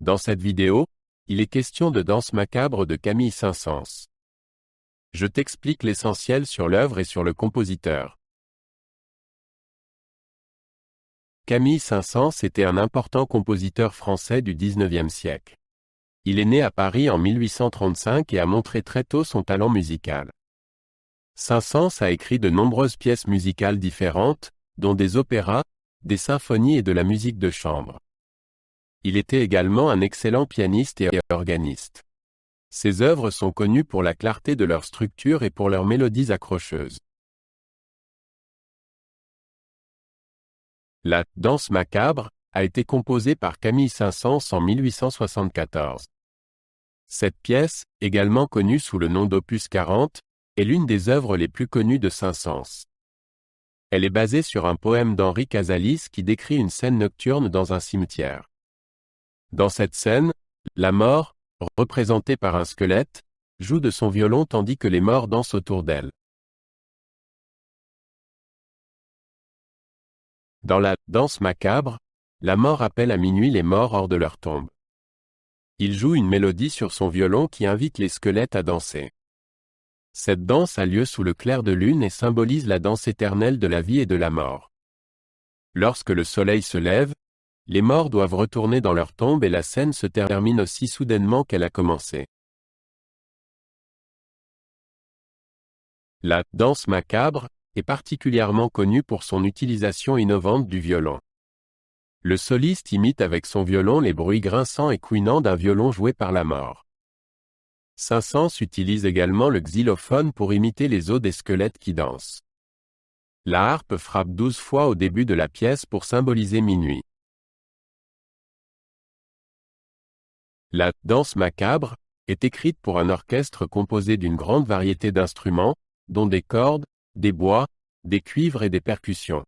Dans cette vidéo, il est question de Danse macabre de Camille Saint-Saëns. Je t'explique l'essentiel sur l'œuvre et sur le compositeur. Camille Saint-Saëns était un important compositeur français du XIXe siècle. Il est né à Paris en 1835 et a montré très tôt son talent musical. Saint-Saëns a écrit de nombreuses pièces musicales différentes, dont des opéras, des symphonies et de la musique de chambre. Il était également un excellent pianiste et organiste. Ses œuvres sont connues pour la clarté de leur structure et pour leurs mélodies accrocheuses. La « Danse macabre » a été composée par Camille Saint-Saëns en 1874. Cette pièce, également connue sous le nom d'Opus 40, est l'une des œuvres les plus connues de Saint-Saëns. Elle est basée sur un poème d'Henri Casalis qui décrit une scène nocturne dans un cimetière. Dans cette scène, la mort, représentée par un squelette, joue de son violon tandis que les morts dansent autour d'elle. Dans la « Danse macabre », la mort appelle à minuit les morts hors de leur tombe. Il joue une mélodie sur son violon qui invite les squelettes à danser. Cette danse a lieu sous le clair de lune et symbolise la danse éternelle de la vie et de la mort. Lorsque le soleil se lève, les morts doivent retourner dans leur tombe et la scène se termine aussi soudainement qu'elle a commencé. La « Danse macabre » est particulièrement connue pour son utilisation innovante du violon. Le soliste imite avec son violon les bruits grinçants et couinants d'un violon joué par la mort. Saint-Saëns utilise également le xylophone pour imiter les os des squelettes qui dansent. La harpe frappe 12 fois au début de la pièce pour symboliser minuit. La « Danse macabre » est écrite pour un orchestre composé d'une grande variété d'instruments, dont des cordes, des bois, des cuivres et des percussions.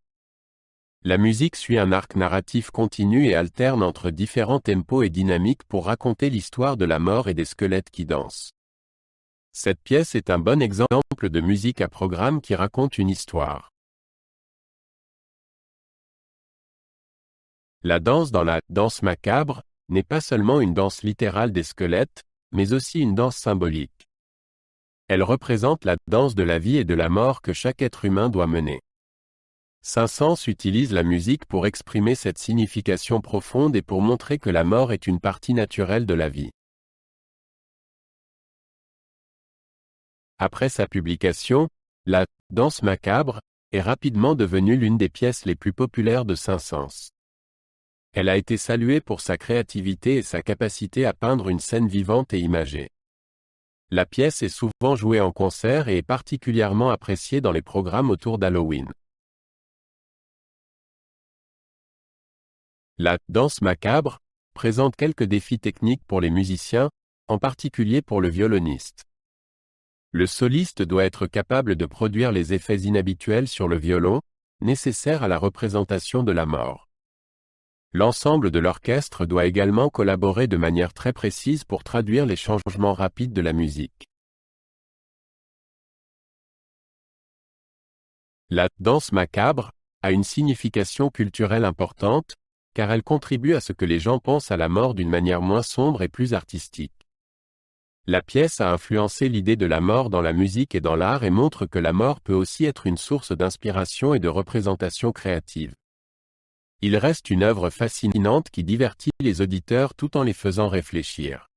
La musique suit un arc narratif continu et alterne entre différents tempos et dynamiques pour raconter l'histoire de la mort et des squelettes qui dansent. Cette pièce est un bon exemple de musique à programme qui raconte une histoire. La danse dans la « Danse macabre » n'est pas seulement une danse littérale des squelettes, mais aussi une danse symbolique. Elle représente la danse de la vie et de la mort que chaque être humain doit mener. Saint-Saëns utilise la musique pour exprimer cette signification profonde et pour montrer que la mort est une partie naturelle de la vie. Après sa publication, la « Danse macabre » est rapidement devenue l'une des pièces les plus populaires de Saint-Saëns. Elle a été saluée pour sa créativité et sa capacité à peindre une scène vivante et imagée. La pièce est souvent jouée en concert et est particulièrement appréciée dans les programmes autour d'Halloween. La « Danse macabre » présente quelques défis techniques pour les musiciens, en particulier pour le violoniste. Le soliste doit être capable de produire les effets inhabituels sur le violon, nécessaires à la représentation de la mort. L'ensemble de l'orchestre doit également collaborer de manière très précise pour traduire les changements rapides de la musique. La « Danse macabre » a une signification culturelle importante, car elle contribue à ce que les gens pensent à la mort d'une manière moins sombre et plus artistique. La pièce a influencé l'idée de la mort dans la musique et dans l'art et montre que la mort peut aussi être une source d'inspiration et de représentation créative. Il reste une œuvre fascinante qui divertit les auditeurs tout en les faisant réfléchir.